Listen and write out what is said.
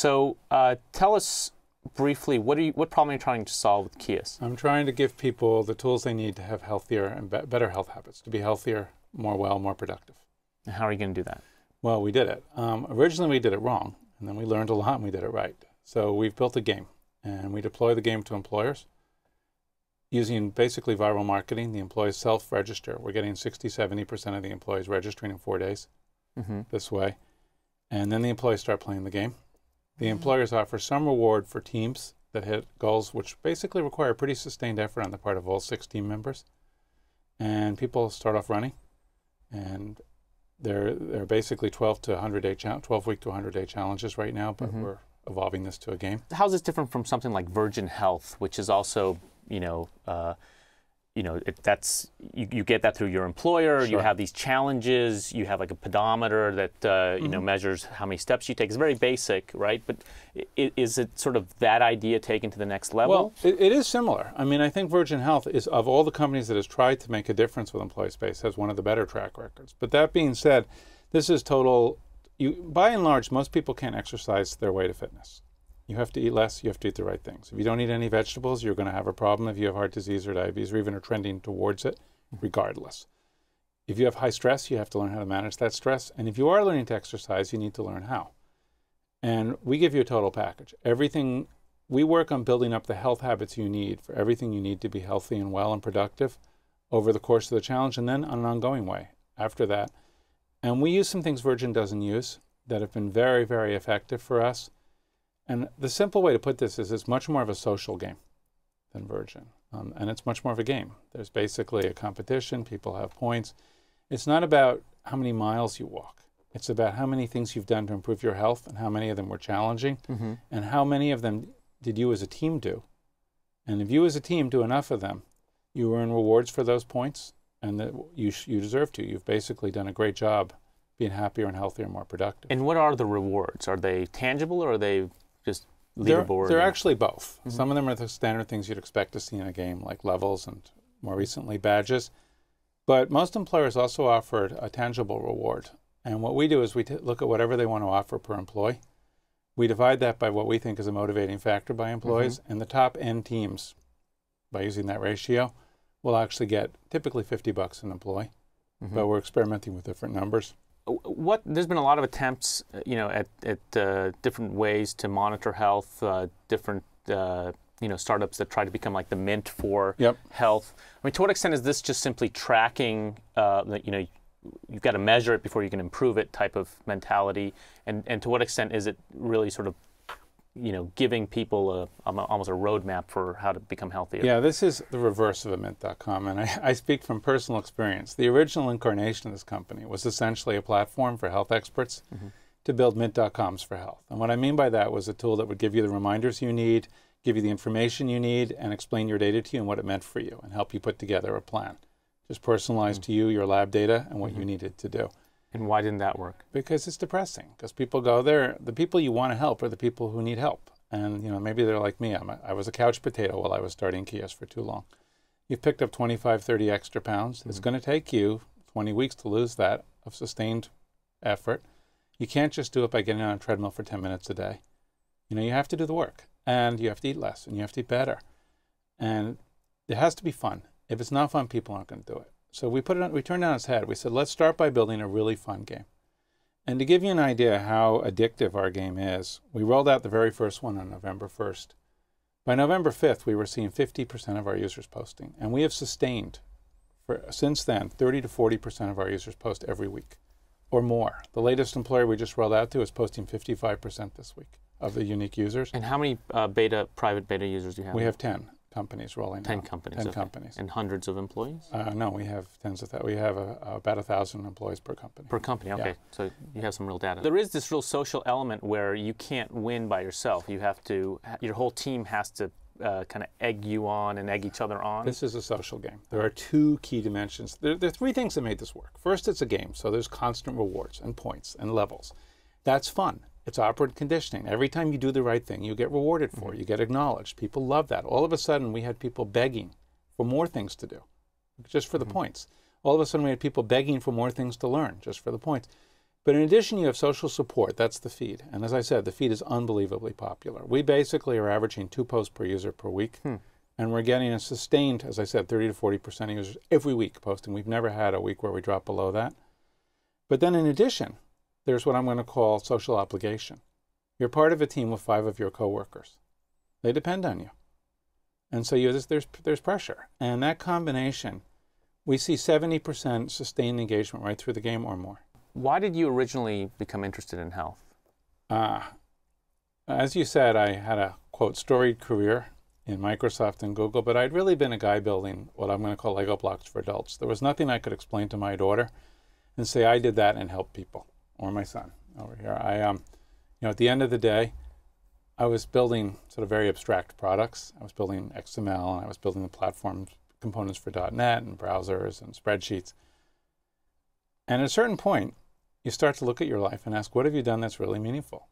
So tell us briefly, what problem are you trying to solve with Keas? I'm trying to give people the tools they need to have healthier and better health habits, to be healthier, more productive. And how are you going to do that? Well, we did it. Originally, we did it wrong, and then we learned a lot and we did it right. So we've built a game, and we deploy the game to employers using basically viral marketing. The employees self-register. We're getting 60–70% of the employees registering in 4 days this way. And then the employees start playing the game. The employers offer some reward for teams that hit goals, which basically require pretty sustained effort on the part of all 6 team members. And people start off running, and they're basically 12 to 100 day 12-week to 100-day challenges right now, but we're evolving this to a game. How is this different from something like Virgin Health, which is also, that's you get that through your employer. Sure. You have these challenges. You have like a pedometer that measures how many steps you take. It's very basic, right? But is it sort of that idea taken to the next level? Well, it is similar. I mean, I think Virgin Health is, of all the companies that has tried to make a difference with employee space, has one of the better track records. But that being said, this is total. By and large, most people can't exercise their way to fitness. You have to eat less, you have to eat the right things. If you don't eat any vegetables, you're going to have a problem if you have heart disease or diabetes, or even are trending towards it, regardless. If you have high stress, you have to learn how to manage that stress. And if you are learning to exercise, you need to learn how. And we give you a total package. Everything, we work on building up the health habits you need for everything you need to be healthy and well and productive over the course of the challenge, and then on an ongoing way after that. And we use some things Virgin doesn't use that have been very, very effective for us. And the simple way to put this is it's much more of a social game than Virgin. And it's much more of a game. There's basically a competition. People have points. It's not about how many miles you walk. It's about how many things you've done to improve your health and how many of them were challenging and how many of them did you as a team do. And if you as a team do enough of them, you earn rewards for those points, and that you deserve to. You've basically done a great job being happier and healthier and more productive. And what are the rewards? Are they tangible, or are they just leaderboard? They're actually both. Some of them are the standard things you'd expect to see in a game, like levels and more recently badges. But most employers also offer a tangible reward. And what we do is we look at whatever they want to offer per employee. We divide that by what we think is a motivating factor by employees. And the top end teams, by using that ratio, will actually get typically $50 an employee. But we're experimenting with different numbers. There's been a lot of attempts, at different ways to monitor health, different, startups that try to become like the Mint for health. I mean, to what extent is this just simply tracking, you've got to measure it before you can improve it type of mentality? And to what extent is it really sort of, giving people almost a roadmap for how to become healthier? Yeah, this is the reverse of a Mint.com, and I speak from personal experience. The original incarnation of this company was essentially a platform for health experts to build Mint.coms for health. And what I mean by that was a tool that would give you the reminders you need, give you the information you need, and explain your data to you and what it meant for you, and help you put together a plan. Just personalized to you, your lab data, and what you needed to do. And why didn't that work? Because it's depressing. Because people go there, the people you want to help are the people who need help. And maybe they're like me. I was a couch potato while I was starting Keas for too long. You've picked up 25, 30 extra pounds. It's going to take you 20 weeks to lose that of sustained effort. You can't just do it by getting on a treadmill for 10 minutes a day. You have to do the work. And you have to eat less. And you have to eat better. And it has to be fun. If it's not fun, people aren't going to do it. So we turned it on its head. We said, let's start by building a really fun game. And to give you an idea how addictive our game is, we rolled out the very first one on November 1st. By November 5th, we were seeing 50% of our users posting. And we have sustained, since then, 30 to 40% of our users post every week or more. The latest employer we just rolled out to is posting 55% this week of the unique users. And how many private beta users do you have? We have 10. Companies rolling out. 10 companies. 10 companies. And hundreds of employees? No, we have tens of that. We have about 1,000 employees per company. Per company, okay. Yeah. So you have some real data. There is this real social element where you can't win by yourself. You have to, your whole team has to kind of egg you on and egg each other on. This is a social game. There are 2 key dimensions. There are 3 things that made this work. First, it's a game, so there's constant rewards and points and levels. That's fun. It's operant conditioning. Every time you do the right thing, you get rewarded for it. You get acknowledged. People love that. All of a sudden, we had people begging for more things to do, just for the points. All of a sudden, we had people begging for more things to learn, just for the points. But in addition, you have social support. That's the feed. And as I said, the feed is unbelievably popular. We basically are averaging 2 posts per user per week. And we're getting a sustained, as I said, 30 to 40% of users every week posting. We've never had a week where we drop below that. But then in addition, there's what I'm going to call social obligation. You're part of a team with 5 of your coworkers. They depend on you. And so there's pressure. And that combination, we see 70% sustained engagement right through the game or more. Why did you originally become interested in health? As you said, I had a, quote, storied career in Microsoft and Google, but I'd really been a guy building what I'm going to call Lego blocks for adults. There was nothing I could explain to my daughter and say I did that and helped people, or my son over here. At the end of the day, I was building sort of very abstract products. I was building XML, and I was building the platform components for .NET and browsers and spreadsheets. And at a certain point, you start to look at your life and ask, what have you done that's really meaningful?